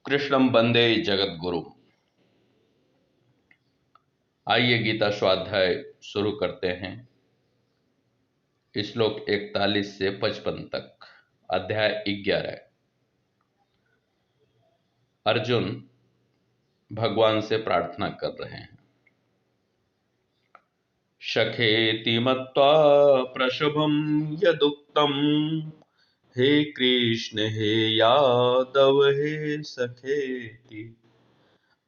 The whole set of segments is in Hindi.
कृष्णं वंदे जगद्गुरु। आइए गीता स्वाध्याय शुरू करते हैं। श्लोक 41 से 55 तक। अध्याय 11। अर्जुन भगवान से प्रार्थना कर रहे हैं। शखेति मत्वा प्रशुभं यदुक्तम्, हे कृष्ण हे यादव हे सखेति,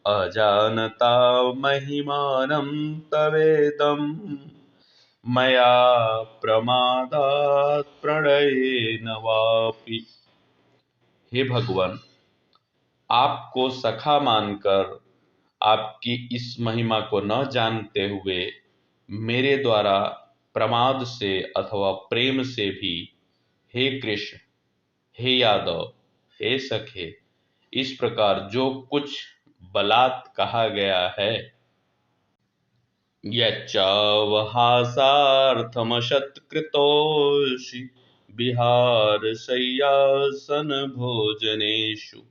अजानता महिमानं तवेदं, मया प्रमादात् प्रणयेन वापि। हे भगवान, आपको सखा मानकर आपकी इस महिमा को न जानते हुए मेरे द्वारा प्रमाद से अथवा प्रेम से भी, हे कृष्ण हे यादव हे सखे, इस प्रकार जो कुछ बलात् कहा गया है, यच्चावहासार्थमशत्कृतोषि विहारशय्यासन भोजनेषु,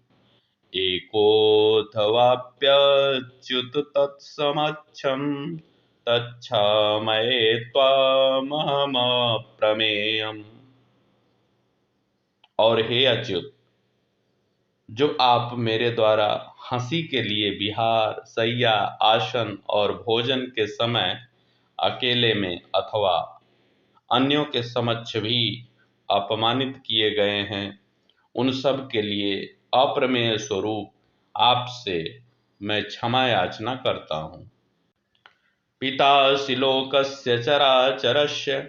एकोऽथवाप्यच्युत तत्समक्षं, तच्छामये त्वामहमप्रमेयम्। और हे अच्युत, जो आप मेरे द्वारा हंसी के लिए विहार, शय्या, आसन और भोजन के समय अकेले में अथवा अन्यों के समक्ष भी अपमानित किए गए हैं, उन सब के लिए अप्रमेय स्वरूप आपसे मैं क्षमा याचना करता हूँ। पितासि लोकस्य चराचरस्य,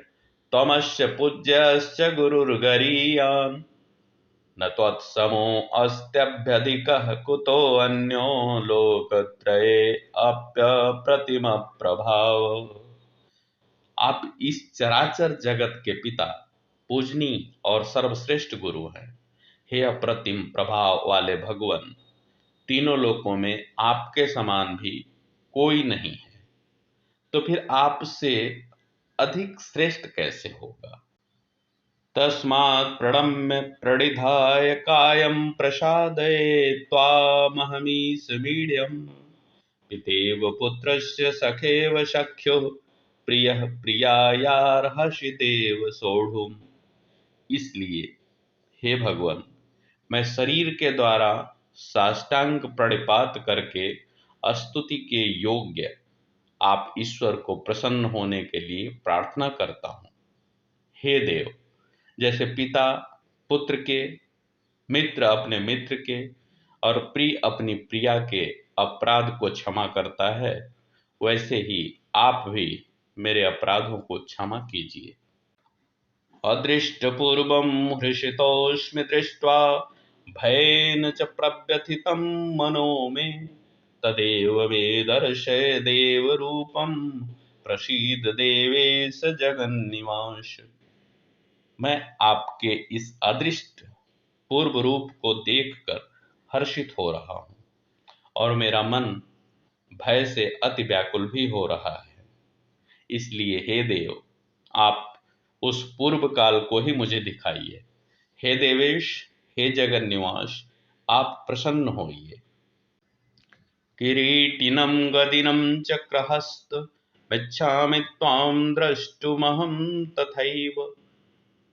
त्वमस्य पूज्यश्च गुरुर्गरीयान्, न त्वत्समो अस्त्यभ्यधिकः कुतोऽन्यो लोकत्रये अप्यप्रतिम प्रभाव। आप इस चराचर जगत के पिता, पूजनीय और सर्वश्रेष्ठ गुरु हैं। हे अप्रतिम प्रभाव वाले भगवान, तीनों लोकों में आपके समान भी कोई नहीं है, तो फिर आपसे अधिक श्रेष्ठ कैसे होगा। तस्मात् प्रणम्य प्रणिधाय कायं प्रसादये त्वामहमीश मीड्यम्, पितेव पुत्रस्य सखेव सख्यो, प्रियः प्रियायार्हसि देव सोढुम्। इसलिए हे भगवान, मैं शरीर के द्वारा साष्टांग प्रणिपात करके स्तुति के योग्य आप ईश्वर को प्रसन्न होने के लिए प्रार्थना करता हूँ। हे देव, जैसे पिता पुत्र के, मित्र अपने मित्र के और प्रिय अपनी प्रिया के अपराध को क्षमा करता है, वैसे ही आप भी मेरे अपराधों को क्षमा कीजिए। अदृष्टपूर्वं हृषितोऽस्मि दृष्ट्वा, भयेन च प्रव्यथितं मनो मे, तदेव मे दर्शय देवरूपं, प्रसीद देवेश जगन्निवास। मैं आपके इस अदृष्ट पूर्व रूप को देखकर हर्षित हो रहा हूँ और मेरा मन भय से अति व्याकुल भी हो रहा है। इसलिए हे देव, आप उस पूर्व काल को ही मुझे दिखाइए। हे देवेश, हे जगन निवास, आप प्रसन्न होइए। किरीटिनं गदिनं चक्रहस्त, गच्छामि त्वां द्रष्टुमहं तथैव,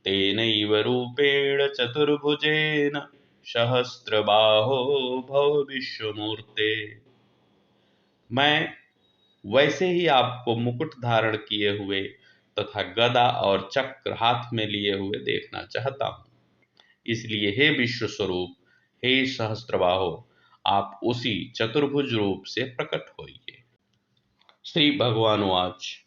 तेनैव रूपेण चतुर्भुजेन, सहस्रबाहो भव विश्वमूर्ते। मैं वैसे ही आपको मुकुट धारण किए हुए तथा गदा और चक्र हाथ में लिए हुए देखना चाहता हूँ। इसलिए हे विश्व स्वरूप, हे सहस्त्रबाहो, आप उसी चतुर्भुज रूप से प्रकट होइए। श्री भगवानुवाच।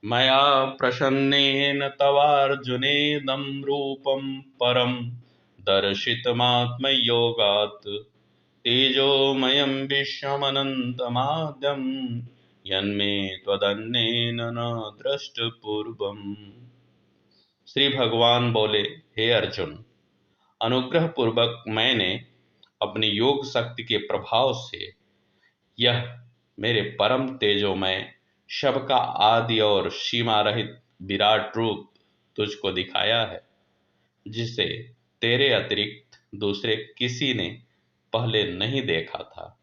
मया प्रसन्नेन तवार्जुनेदं रूपं परं दर्शितमात्मयोगात्, तेजोमयं विश्वमनन्तमाद्यं, यन्मे त्वदन्येन न दृष्टपूर्वम्। श्री भगवान बोले, हे अर्जुन, अनुग्रह पूर्वक मैंने अपनी योग शक्ति के प्रभाव से यह मेरे परम तेजोमय, सबका आदि और सीमा रहित विराट रूप तुझको दिखाया है, जिसे तेरे अतिरिक्त दूसरे किसी ने पहले नहीं देखा था।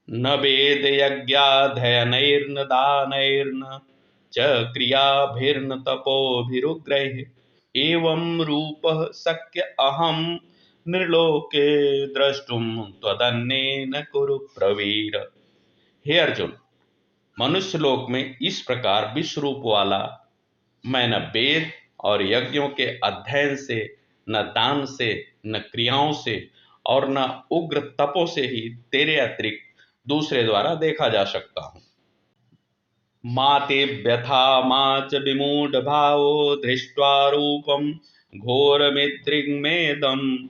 न वेद यज्ञाध्ययनैर्न दानैर्न च क्रियाभिर्न तपोभिरुग्रैः एवं रूपः शक्य अहं निर्लोके द्रष्टुम त्वदन्येन कुरु प्रवीर। हे अर्जुन, मनुष्य लोक में इस प्रकार विश्व रूप वाला मैं न वेद और यज्ञों के अध्ययन से, न दान से, न क्रियाओं से और न उग्र तपों से ही तेरे अतिरिक्त दूसरे द्वारा देखा जा सकता हूं। माते व्यथा मा च विमूढ़ भावो दृष्ट्वा रूपम घोरमिदृग्मेदं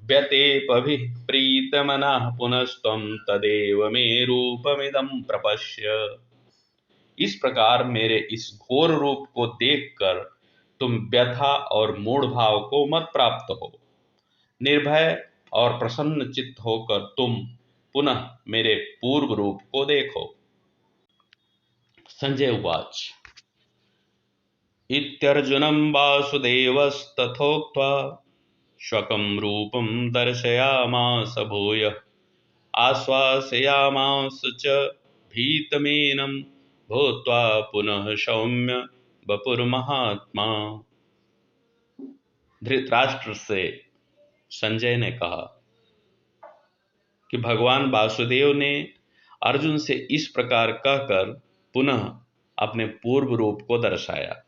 व्यतेपभिः प्रीतमनः पुनस्त्वं तदेव मे रूपमिदं प्रपश्य। इस प्रकार मेरे इस घोर रूप को देखकर तुम व्यथा और मूढ़ भाव को मत प्राप्त हो। निर्भय और प्रसन्न चित्त होकर तुम पुनः मेरे पूर्व रूप को देखो। संजय उवाच इत्यर्जुनं वासुदेवस्तथोक्त्वा स्वकं रूपं दर्शयामास भूयः आश्वासयामास च भीतमेनं भूत्वा पुनः सौम्य वपुर्महात्मा। धृतराष्ट्र से संजय ने कहा कि भगवान वासुदेव ने अर्जुन से इस प्रकार कहकर पुनः अपने पूर्व रूप को दर्शाया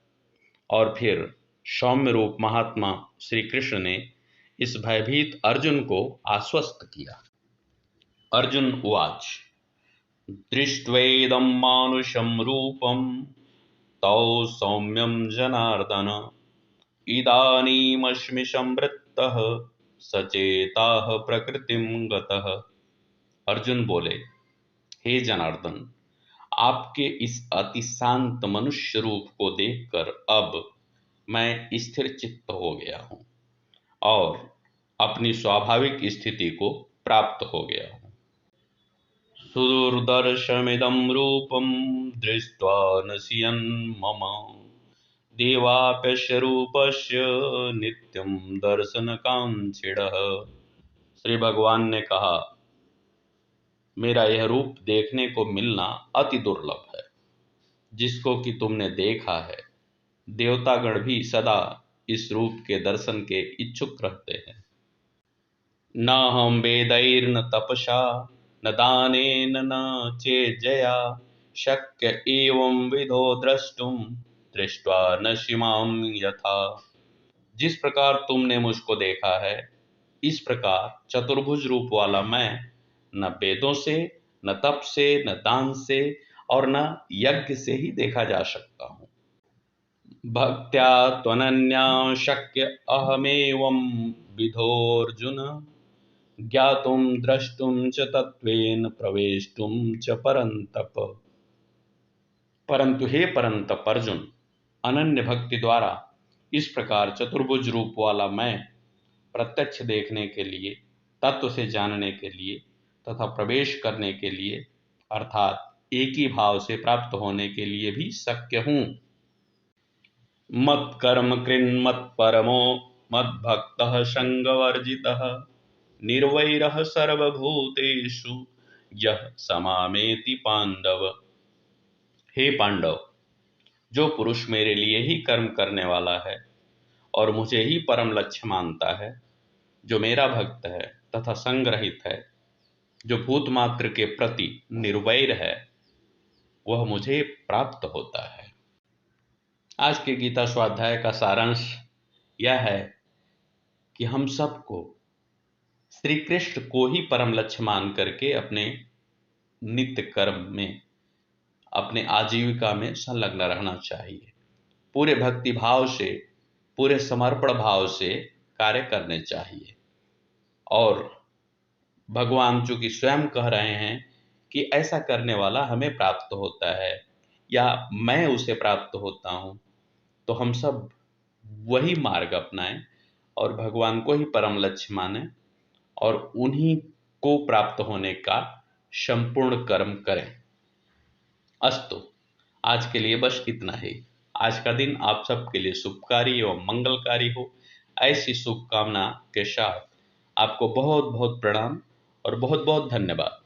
और फिर सौम्य रूप महात्मा श्री कृष्ण ने इस भयभीत अर्जुन को आश्वस्त किया। अर्जुन उवाच दृष्ट्वेदं मानुषं रूपं तौ सौम्यं जनार्दन इदानीमस्मि संवृत्तः सचेताः प्रकृतिं गतः। अर्जुन बोले, हे जनार्दन, आपके इस अति शांत मनुष्य रूप को देखकर अब मैं स्थिर चित्त हो गया हूं और अपनी स्वाभाविक स्थिति को प्राप्त हो गया हूं। सुदुर्दर्शमिदं रूपं दृष्ट्वा नश्यन् मम देवाप्यस्य रूपस्य नित्यं दर्शनकांक्षिणः। श्री भगवान ने कहा, मेरा यह रूप देखने को मिलना अति दुर्लभ है। जिसको कि तुमने देखा है, देवतागण भी सदा इस रूप के दर्शन के इच्छुक रहते हैं। न हम वेदैर्न तपसा न दानेन न चेज्जया शक्य एवं विधो द्रष्टुम दृष्ट्वा नश्यमाम यथा। जिस प्रकार तुमने मुझको देखा है, इस प्रकार चतुर्भुज रूप वाला मैं न वेदों से, न तप से, न दान से और न यज्ञ से ही देखा जा सकता हूं। भक्त्या त्वनन्या शक्य अहमेवं विधोर्जुन ज्ञातुं द्रष्टुं च तत्त्वेन प्रवेष्टुं च परन्तप। परंतु हे परंतप अर्जुन, अनन्य भक्ति द्वारा इस प्रकार चतुर्भुज रूप वाला मैं प्रत्यक्ष देखने के लिए, तत्व से जानने के लिए तथा प्रवेश करने के लिए अर्थात एक ही भाव से प्राप्त होने के लिए भी शक्य हूं। मत कर्म कृन् मत परमो मत भक्तः संगवर्जितः निर्वैरः सर्वभूतेषु यः समामेति पांडव। हे पांडव, जो पुरुष मेरे लिए ही कर्म करने वाला है और मुझे ही परम लक्ष्य मानता है, जो मेरा भक्त है तथा संग रहित है, जो भूत मात्र के प्रति निर्वैर है, वह मुझे प्राप्त होता है। आज के गीता स्वाध्याय का सारांश यह है कि हम सबको श्री कृष्ण को ही परम लक्ष्य मान करके अपने नित्य कर्म में, अपने आजीविका में संलग्न रहना चाहिए। पूरे भक्ति भाव से, पूरे समर्पण भाव से कार्य करने चाहिए। और भगवान चूंकि स्वयं कह रहे हैं कि ऐसा करने वाला हमें प्राप्त होता है या मैं उसे प्राप्त होता हूं, तो हम सब वही मार्ग अपनाएं और भगवान को ही परम लक्ष्य माने और उन्हीं को प्राप्त होने का संपूर्ण कर्म करें। अस्तु, आज के लिए बस इतना ही। आज का दिन आप सबके लिए शुभकारी एवं मंगलकारी हो, ऐसी शुभकामना के साथ आपको बहुत बहुत प्रणाम और बहुत बहुत धन्यवाद।